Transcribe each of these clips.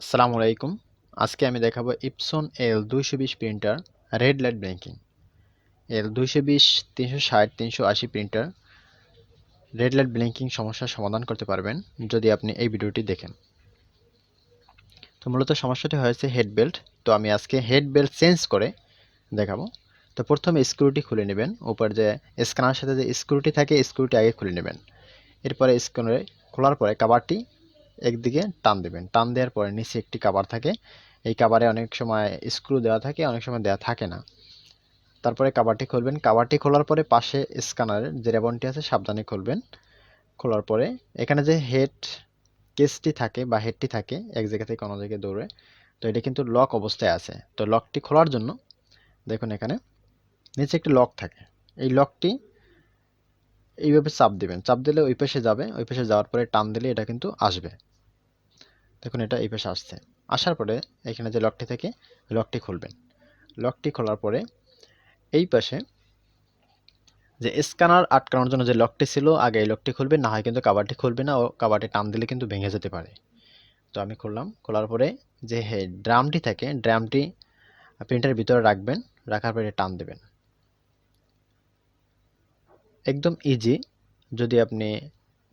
আসসালামু আলাইকুম। আজকে আমি দেখাবো Epson L220 printer red light blinking. L220, 360, 380 printer red light blinking সমস্যার সমাধান করতে পারবেন যদি আপনি এই ভিডিওটি দেখেন। তো মূলত সমস্যাটি হয়েছে হেড বেল্ট। তো আমি আজকে হেড বেল্ট চেঞ্জ করে দেখাবো। তো প্রথমে স্ক্রুটি খুলে নেবেন। উপর যে স্ক্যানার সাথে যে স্ক্রুটি থাকে স্ক্রুটি আগে খুলে নেবেন। এরপরে স্ক্যানারে খোলার পরে কভারটি একদিকে টান দেবেন। টান দেওয়ার পরে নিচে একটি কভার থাকে। এই কভারে অনেক সময় স্ক্রু দেওয়া থাকে, অনেক সময় দেওয়া থাকে না। তারপরে কভারটি খুলবেন। কভারটি খোলার পরে পাশে স্ক্যানারের যে রেবনটি আছে সাবধানে খুলবেন। খোলার পরে এখানে যে হেড কেসটি থাকে বা হেডটি থাকে এক জায়গা থেকে অন্য জায়গায় দৌড়ে, তো এটা কিন্তু লক অবস্থায় আছে। তো লকটি খোলার জন্য দেখুন এখানে নিচে একটি লক থাকে। এই লকটি এইভাবে চাপ দিবেন। চাপ দিলে ওই পাশে যাবে, ওই পাশে যাওয়ার পরে টান দিলে এটা কিন্তু আসবে। দেখুন এটা এই পাশে আসছে। আসার পরে এখানে যে লকটি থাকে লকটি খুলবেন। লকটি খোলার পরে এই পাশে যে স্ক্যানার আটকানোর জন্য যে লকটি ছিল আগে এই লকটি খুলবেন, না হয় কিন্তু কভারটি খুলবে না ও কভারটি টান দিলে কিন্তু ভেঙে যেতে পারে। তো আমি খুললাম। খোলার পরে যে ড্রামটি থাকে ড্রামটি প্রিন্টারের ভিতরে রাখবেন। রাখার পরে টান দেবেন। একদম ইজি। যদি আপনি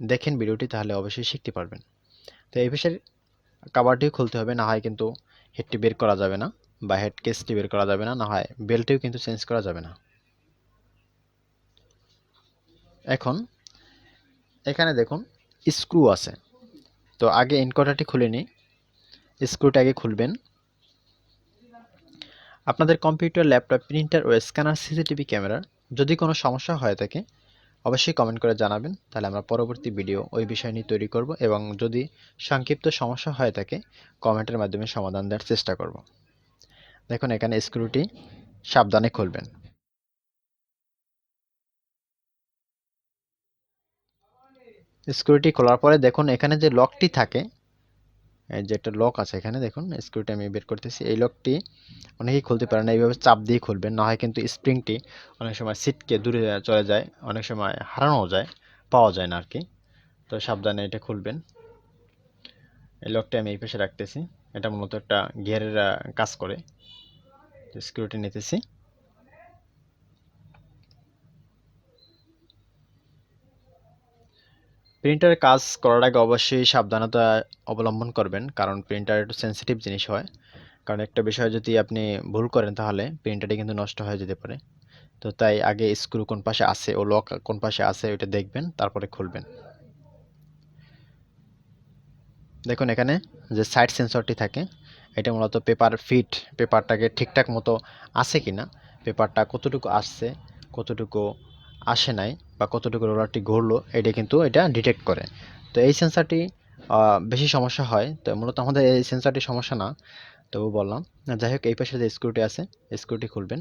দেখেন ভিডিওটি তাহলে অবশ্যই শিখতে পারবেন। তো এই পাশের কভারটিও খুলতে হবে, না হয় কিন্তু হেডটি বের করা যাবে না বা হেড কেসটি বের করা যাবে না, না হয় বেল্টটিও কিন্তু চেঞ্জ করা যাবে না। এখন এখানে দেখুন স্ক্রু আছে। তো আগে এনকোডারটি খুলে নিই। স্ক্রুটা আগে খুলবেন। আপনাদের কম্পিউটার, ল্যাপটপ, প্রিন্টার ও স্ক্যানার, সিসিটিভি ক্যামেরার যদি কোনো সমস্যা হয়ে থাকে অবশ্যই কমেন্ট করে জানাবেন। তাহলে আমরা পরবর্তী ভিডিও ওই বিষয় নিয়ে তৈরি করব এবং যদি সংক্ষিপ্ত সমস্যা হয়ে থাকে কমেন্টের মাধ্যমে সমাধান দেওয়ার চেষ্টা করব। দেখুন এখানে স্ক্রুটি সাবধানে খুলবেন। স্ক্রুটি খোলার পরে দেখুন এখানে যে লকটি থাকে, এই যে একটা লক আছে এখানে দেখুন, স্ক্রুটি আমি বের করতেছি। এই লকটি অনেকেই খুলতে পারে না, এইভাবে চাপ দিয়ে খুলবেন, না হয় কিন্তু স্প্রিংটি অনেক সময় ছিটকে দূরে চলে যায়, অনেক সময় হারানো যায়, পাওয়া যায় না আর কি। তো সাবধানে এটা খুলবেন। এই লকটি আমি এই পাশে রাখতেছি। এটা মূলত একটা গিয়ারের কাজ করে। স্ক্রুটি নিতেছি। প্রিন্টারের কাজ করার আগে অবশ্যই সাবধানতা অবলম্বন করবেন, কারণ প্রিন্টার একটু সেন্সিটিভ জিনিস হয়। কারণ একটা বিষয় যদি আপনি ভুল করেন তাহলে প্রিন্টারটি কিন্তু নষ্ট হয়ে যেতে পারে। তো তাই আগে স্ক্রু কোন পাশে আছে ও লক কোন পাশে আছে ওইটা দেখবেন, তারপরে খুলবেন। দেখুন এখানে যে সাইড সেন্সরটি থাকে এটা মূলত পেপার ফিট, পেপারটাকে ঠিকঠাক মতো আছে কিনা, পেপারটা কতটুকু আসছে, কতটুকু আসে নাই বা কতটুকু রোলারটি ঘুরলো এটা কিন্তু এটা ডিটেক্ট করে। তো এই সেন্সরটি বেশি সমস্যা হয়। তো মূলত আমাদের এই সেন্সরটি সমস্যা না, তবু বললাম। যাই হোক এই পাশে যে স্ক্রুটি আছে স্ক্রুটি খুলবেন।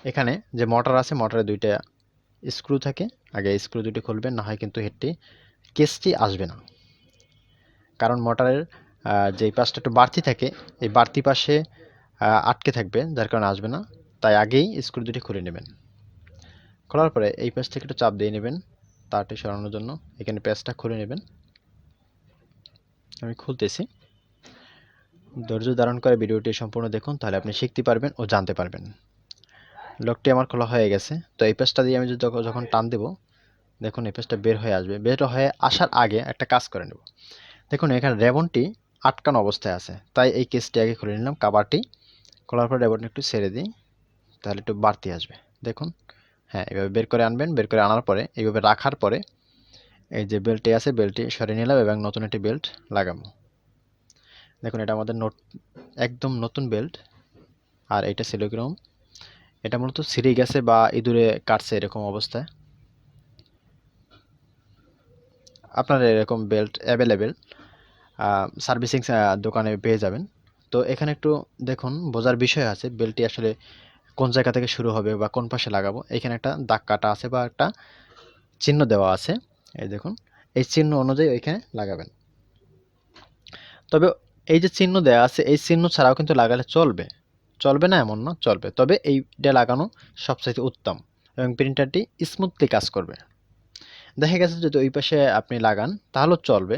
এখানে যে মোটর আছে মোটরে দুইটা স্ক্রু থাকে, আগে স্ক্রু দুটি খুলবেন, না হয় কিন্তু হেডটি কেসটি আসবে না। কারণ মোটরের যেই পাশটা একটু বাড়তি থাকে এই বাড়তি পাশে আটকে থাকবে, যার কারণে আসবে না। তাই আগেই স্ক্রু দুটি খুলে নেবেন। খোলার পরে এই পাশ থেকে একটু চাপ দিয়ে নেবেন তারটি সরানোর জন্য। এখানে প্যাচটা খুলে নেবেন। আমি খুলতেছি। ধৈর্য ধারণ করে ভিডিওটি সম্পূর্ণ দেখুন, তাহলে আপনি শিখতে পারবেন ও জানতে পারবেন। লকটি আমার খোলা হয়ে গেছে। তো এই পাশটা দিয়ে আমি যদি যখন টান দেব দেখুন এই পাশটা বের হয়ে আসবে। বের হয়ে আসার আগে একটা কাজ করে নেব। দেখুন এখানে রেবনটি আটকানো অবস্থায় আছে, তাই এই কেসটি আগে খুলে নিলাম। কভারটি খোলার পর রেবনটি একটু ছেড়ে দিই, তাহলে একটু বাড়তি আসবে। দেখুন হ্যাঁ, এভাবে বের করে আনবেন। বের করে আনার পরে এইভাবে রাখার পরে এই যে বেল্টটি আছে বেল্টটি সরিয়ে নিলাম এবং নতুন একটি বেল্ট লাগাবো। দেখুন এটা আমাদের একদম নতুন বেল্ট। আর এটা ছিল কিরকম, এটা মূলত ছিঁড়ে গেছে বা ইঁদুরে কাটছে এরকম অবস্থায়। আপনার এরকম বেল্ট অ্যাভেলেবেল সার্ভিসিং দোকানে পেয়ে যাবেন। তো এখানে একটু দেখুন বোঝার বিষয় আছে বেল্টটি আসলে কোন জায়গা থেকে শুরু হবে বা কোন পাশে লাগাবো। এখানে একটা দাগ কাটা আছে বা একটা চিহ্ন দেওয়া আছে, এই দেখুন। এই চিহ্ন অনুযায়ী ওইখানে লাগাবেন। তবে এই যে চিহ্ন দেওয়া আছে এই চিহ্ন ছাড়াও কিন্তু লাগালে চলবে। চলবে না এমন না, চলবে। তবে এইটা লাগানো সবচাইতে উত্তম এবং প্রিন্টারটি স্মুথলি কাজ করবে। দেখা গেছে যদি ওই পাশে আপনি লাগান তাহলেও চলবে,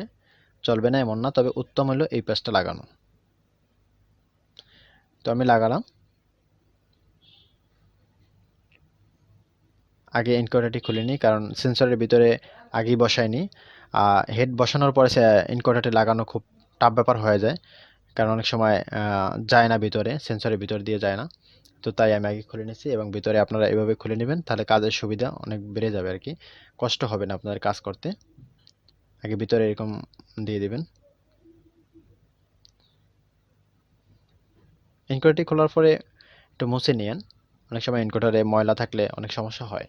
চলবে না এমন না, তবে উত্তম হলো এই পাশটা লাগানো। তো আমি লাগালাম। আগে এনকোডারটি খুলে নিই, কারণ সেন্সরের ভিতরে আগেই বসায়নি। হেড বসানোর পরে এনকোডারটি লাগানো খুব টাফ ব্যাপার হয়ে যায়, কারণ অনেক সময় যায় না ভিতরে, সেন্সরের ভিতর দিয়ে যায় না। তো তাই আমি আগে খুলে নিচ্ছি, এবং ভিতরে আপনারা এভাবে খুলে নেবেন, তাহলে কাজের সুবিধা অনেক বেড়ে যাবে আর কি, কষ্ট হবে না আপনাদের কাজ করতে। আগে ভিতরে এরকম দিয়ে দিবেন। এনকোডারটি খোলার পরে একটু মুছে নিয়েন, অনেক সময় এনকোডারে ময়লা থাকলে অনেক সমস্যা হয়।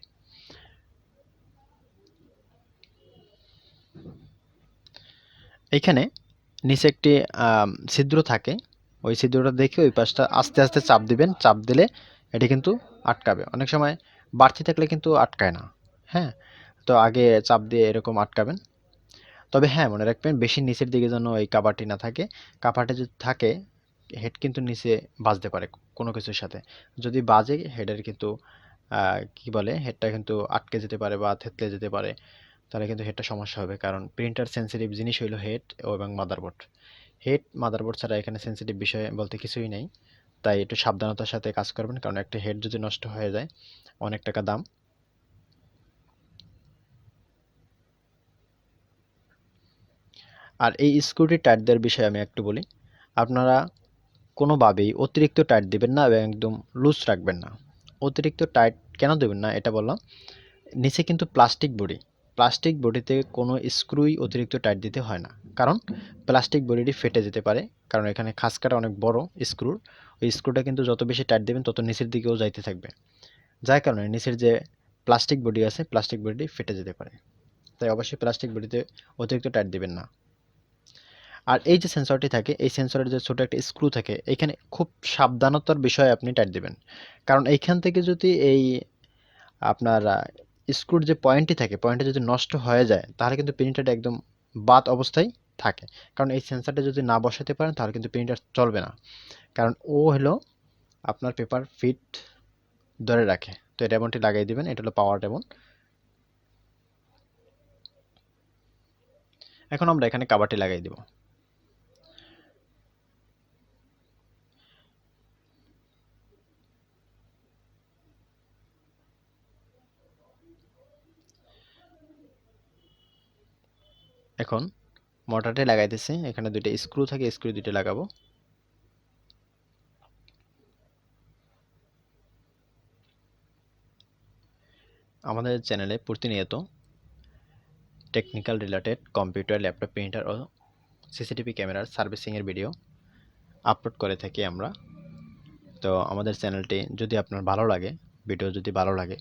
এইখানে নিচে একটি ছিদ্র থাকে, ওই ছিদ্রটা দেখে ওই পাশটা আস্তে আস্তে চাপ দিবেন। চাপ দিলে এটি কিন্তু আটকাবে। অনেক সময় বাড়তি থাকলে কিন্তু আটকায় না। হ্যাঁ, তো আগে চাপ দিয়ে এরকম আটকাবেন। তবে হ্যাঁ, মনে রাখবেন বেশি নিচের দিকে যেন এই কাভারটি না থাকে। কাভারটি যদি থাকে, হেড কিন্তু নিচে বাজতে পারে কোনো কিছুর সাথে। যদি বাজে, হেডের কিন্তু কি বলে, হেডটা কিন্তু আটকে যেতে পারে বা থেতলে যেতে পারে। তাহলে কিন্তু হেডটা সমস্যা হবে, কারণ প্রিন্টার সেন্সিটিভ জিনিস হইলো হেড এবং মাদারবোর্ড। হেড মাদারবোর্ড ছাড়া এখানে সেন্সিটিভ বিষয় বলতে কিছুই নেই। তাই একটু সাবধানতার সাথে কাজ করবেন, কারণ একটা হেড যদি নষ্ট হয়ে যায়, অনেক টাকা দাম। আর এই স্ক্রুটি টাইট দেওয়ার বিষয়ে আমি একটু বলি। আপনারা কোনোভাবেই অতিরিক্ত টাইট দিবেন না এবং একদম লুজ রাখবেন না। অতিরিক্ত টাইট কেন দেবেন না এটা বললাম। নিচে কিন্তু প্লাস্টিক বডি, প্লাস্টিক বডিতে কোনো স্ক্রুই অতিরিক্ত টাইট দিতে হয় না, কারণ প্লাস্টিক বডিটি ফেটে যেতে পারে, কারণ এখানে খাঁজকাটা অনেক বড় স্ক্রুর। ওই স্ক্রুটা কিন্তু যত বেশি টাইট দেবেন তত নিচের দিকেও যাইতে থাকবে, যার কারণে নিচের যে প্লাস্টিক বডি আছে, প্লাস্টিক বডিটি ফেটে যেতে পারে। তাই অবশ্যই প্লাস্টিক বডিতে অতিরিক্ত টাইট দিবেন না। আর এই যে সেন্সরটি থাকে, এই সেন্সরের যে ছোট একটা স্ক্রু থাকে, এখানে খুব সাবধানতার বিষয়ে আপনি টাইট দিবেন, কারণ এইখান থেকে যদি এই আপনার স্ক্রুর যে পয়েন্টটি থাকে, পয়েন্টটা যদি নষ্ট হয়ে যায়, তাহলে কিন্তু প্রিন্টারটা একদম বাদ অবস্থায় থাকে। কারণ এই সেন্সরটা যদি না বসাতে পারেন, তাহলে কিন্তু প্রিন্টার চলবে না, কারণ ও হলো আপনার পেপার ফিট ধরে রাখে। তো এই রেবনটি লাগিয়ে দিবেন, এটা হলো পাওয়ার রেবন। এখন আমরা এখানে কাভারটি লাগিয়ে দিব। এখন মোটরটি লাগাইতেছি, এখানে দুইটা স্ক্রু থাকে, স্ক্রু দুইটা লাগাবো। আমাদের চ্যানেলে প্রতিনিয়ত technical related computer, laptop, printer ও সিসিটিভি ক্যামেরার সার্ভিসিংয়ের ভিডিও আপলোড করে থাকি আমরা। তো আমাদের চ্যানেলটি যদি আপনার ভালো লাগে, ভিডিও যদি ভালো লাগে,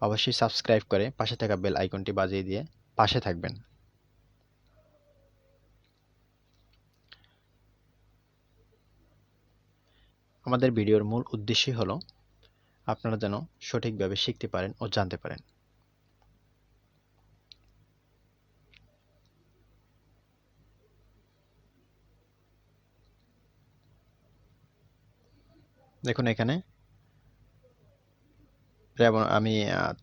অবশ্যই সাবস্ক্রাইব করে পাশে থাকা বেল আইকনটি বাজিয়ে দিয়ে পাশে থাকবেন। আমাদের ভিডিওর মূল উদ্দেশ্যই হলো আপনারা যেন সঠিকভাবে শিখতে পারেন ও জানতে পারেন। দেখুন এখানে যেমন আমি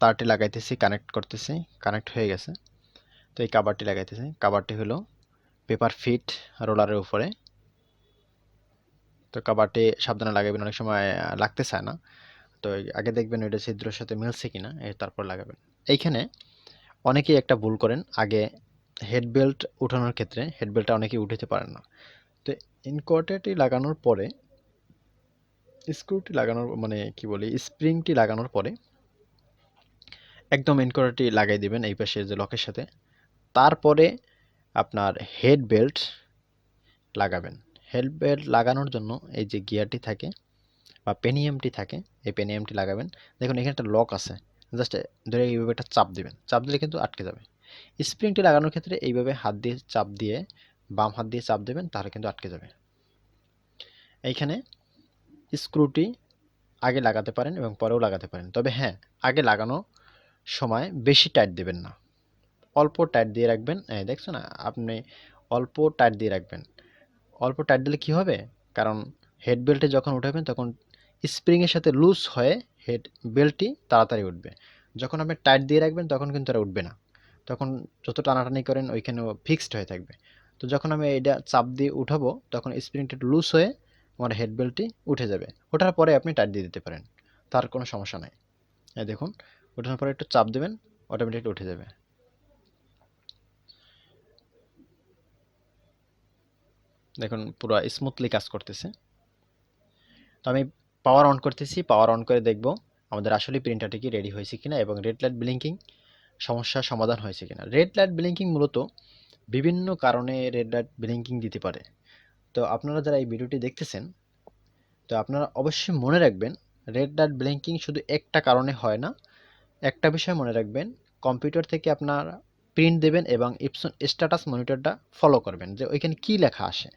তারটি লাগাইতেছি, কানেক্ট করতেছি, কানেক্ট হয়ে গেছে। তো এই কাভারটি লাগাইতেছি, কাভারটি হলো পেপার ফিট রোলারের উপরে। তো কাভারটি সাবধানে লাগাবেন, অনেক সময় লাগতে চায় না। তো আগে দেখবেন ওইটা ছিদ্রের সাথে মিলছে কিনা, তারপর লাগাবেন। এইখানে অনেকেই একটা ভুল করেন, আগে হেড বেল্ট উঠানোর ক্ষেত্রে হেড বেল্টটা অনেকেই উঠাতে পারেন না। তো ইনকোয়ার্টারটি লাগানোর পরে, স্ক্রুটি লাগানোর মানে কি বলি, স্প্রিংটি লাগানোর পরে একদম ইনকোয়ার্টারটি লাগাই দিবেন এই পাশে যে লকের সাথে। তারপরে আপনার হেড বেল্ট লাগাবেন। হেড বেল্ট লাগানোর জন্য এই যে গিয়ারটি থাকে বা পেনিয়ামটি থাকে, এই পেনিয়ামটি লাগাবেন। দেখুন এখানে একটা লক আছে, জাস্ট ধরে এইভাবে একটা চাপ দিবেন, চাপ দিলে কিন্তু আটকে যাবে। স্প্রিংটি লাগানোর ক্ষেত্রে এইভাবে হাত দিয়ে চাপ দিয়ে, বাম হাত দিয়ে চাপ দেবেন, তাহলে কিন্তু আটকে যাবে। এইখানে স্ক্রুটি আগে লাগাতে পারেন এবং পরেও লাগাতে পারেন, তবে হ্যাঁ, আগে লাগানো সময় বেশি টাইট দেবেন না, অল্প টাইট দিয়ে রাখবেন। দেখছো না আপনি, অল্প টাইট দিয়ে রাখবেন। অল্প টাইট দিলে কি হবে, কারণ হেড বেল্টে যখন উঠাবেন তখন স্প্রিংয়ের সাথে লুজ হয়ে হেড বেল্টটি তাড়াতাড়ি উঠবে। যখন আপনি টাইট দিয়ে রাখবেন তখন কিন্তু আর উঠবে না, তখন যত টানাটানি করেন ওইখানে ফিক্সড হয়ে থাকবে। তো যখন আমি এটা চাপ দিয়ে উঠাবো তখন স্প্রিংটা একটু লুজ হয়ে আমার হেড বেল্টটি উঠে যাবে। ওঠার পরে আপনি টাইট দিয়ে দিতে পারেন, তার কোনো সমস্যা নাই। এই দেখুন, ওঠানোর পরে একটু চাপ দেবেন, অটোমেটিক উঠে যাবে। দেখুন পুরো স্মুথলি কাজ করতেছে। তো আমি পাওয়ার অন করতেছি, পাওয়ার অন করে দেখব আমাদের আসলে প্রিন্টারটি কি রেডি হয়েছে কিনা এবং রেড লাইট ব্লিঙ্কিং সমস্যার সমাধান হয়েছে কিনা। রেড লাইট ব্লিঙ্কিং মূলত বিভিন্ন কারণে রেড লাইট ব্লিঙ্কিং দিতে পারে। তো আপনারা যারা এই ভিডিওটি দেখতেছেন, তো আপনারা অবশ্যই মনে রাখবেন রেড লাইট ব্লিঙ্কিং শুধু একটা কারণে হয় না। একটা বিষয় মনে রাখবেন, কম্পিউটার থেকে আপনার প্রিন্ট দেবেন এবং ইপসন স্ট্যাটাস মনিটরটা ফলো করবেন যে ওইখানে কি লেখা আসে,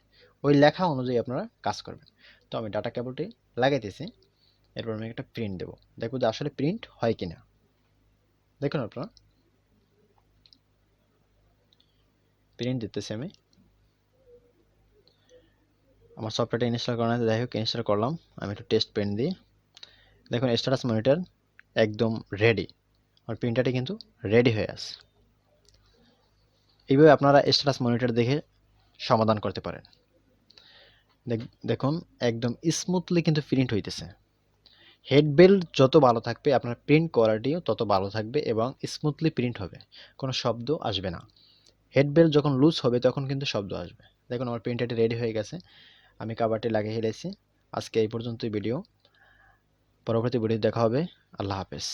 ওই লেখা অনুযায়ী আপনারা কাজ করবেন। তো আমি ডাটা কেবলটি লাগাইতেছি, এরপর আমি একটা প্রিন্ট দেবো, দেখবো যে আসলে প্রিন্ট হয় কিনা। দেখুন আপনারা, প্রিন্ট দিতেছি আমি। আমার সফটওয়্যারটা ইনস্টল করা আছে, যাই হোক ইনস্টল করলাম। আমি একটু টেস্ট প্রিন্ট দিই। দেখুন স্ট্যাটাস মনিটর একদম রেডি, আমার প্রিন্টারটি কিন্তু রেডি হয়ে আছে। এইভাবে আপনারা স্ট্যাটাস মনিটর দেখে সমাধান করতে পারেন। দেখুন একদম স্মুথলি কিন্তু প্রিন্ট হইতেছে। হেড বেল্ট যত ভালো থাকবে আপনার প্রিন্ট কোয়ালিটিও তত ভালো থাকবে এবং স্মুথলি প্রিন্ট হবে, কোনো শব্দ আসবে না। হেড বেল্ট যখন লুজ হবে তখন কিন্তু শব্দ আসবে। দেখুন আমার প্রিন্টারটি রেডি হয়ে গেছে, আমি কাভারটি লাগিয়ে ফেলেছি। আজকে এই পর্যন্তই ভিডিও, পরবর্তী ভিডিও দেখা হবে। আল্লাহ হাফেজ।